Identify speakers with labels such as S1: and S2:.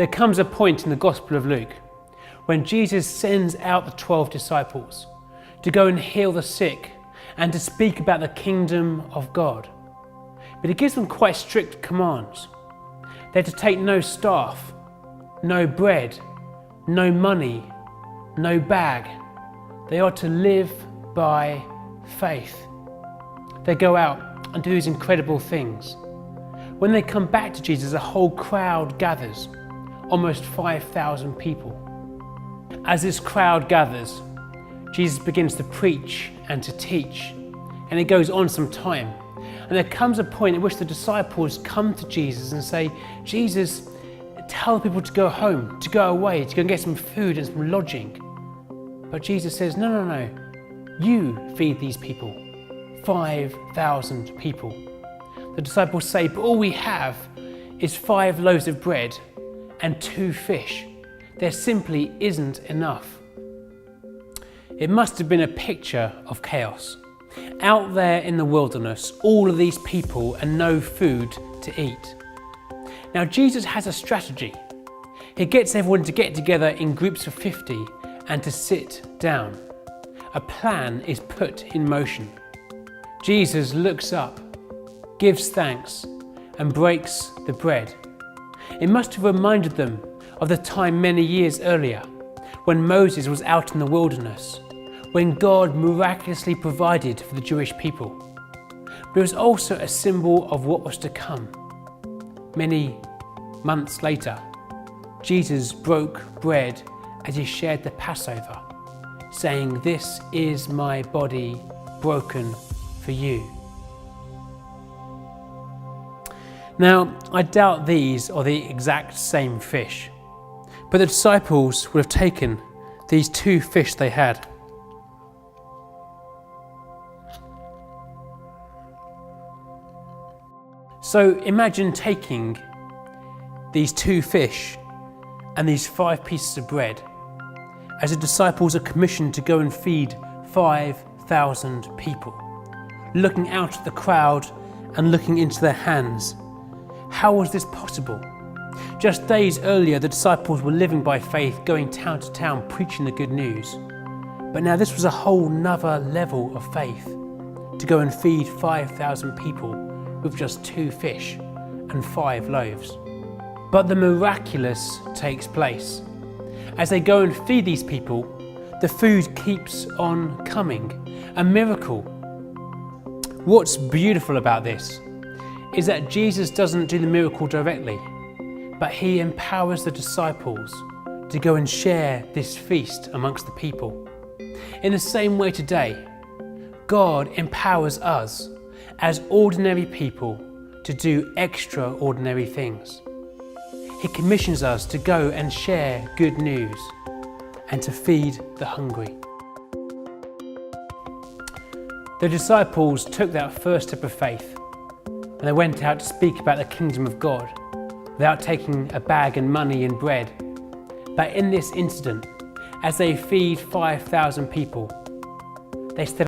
S1: There comes a point in the Gospel of Luke when Jesus sends out the 12 disciples to go and heal the sick and to speak about the kingdom of God. But he gives them quite strict commands. They're to take no staff, no bread, no money, no bag. They are to live by faith. They go out and do these incredible things. When they come back to Jesus, a whole crowd gathers, almost 5,000 people. As this crowd gathers, Jesus begins to preach and to teach, and it goes on some time. And there comes a point at which the disciples come to Jesus and say, Jesus, tell the people to go home, to go away, to go and get some food and some lodging. But Jesus says, no, you feed these people, 5,000 people. The disciples say, but all we have is 5 loaves of bread and 2 fish. There simply isn't enough. It must have been a picture of chaos. Out there in the wilderness, all of these people and no food to eat. Now Jesus has a strategy. He gets everyone to get together in groups of 50 and to sit down. A plan is put in motion. Jesus looks up, gives thanks, and breaks the bread. It must have reminded them of the time many years earlier when Moses was out in the wilderness, when God miraculously provided for the Jewish people. But it was also a symbol of what was to come. Many months later, Jesus broke bread as he shared the Passover, saying, "This is my body broken for you." Now, I doubt these are the exact same fish, but the disciples would have taken these 2 fish they had. So imagine taking these 2 fish and these 5 pieces of bread as the disciples are commissioned to go and feed 5,000 people, looking out at the crowd and looking into their hands. How was this possible? Just days earlier, the disciples were living by faith, going town to town, preaching the good news. But now this was a whole nother level of faith, to go and feed 5,000 people with just 2 fish and 5 loaves. But the miraculous takes place. As they go and feed these people, the food keeps on coming, a miracle. What's beautiful about this is that Jesus doesn't do the miracle directly, but he empowers the disciples to go and share this feast amongst the people. In the same way today, God empowers us as ordinary people to do extraordinary things. He commissions us to go and share good news and to feed the hungry. The disciples took that first step of faith and they went out to speak about the kingdom of God without taking a bag and money and bread. But in this incident, as they feed 5,000 people, they step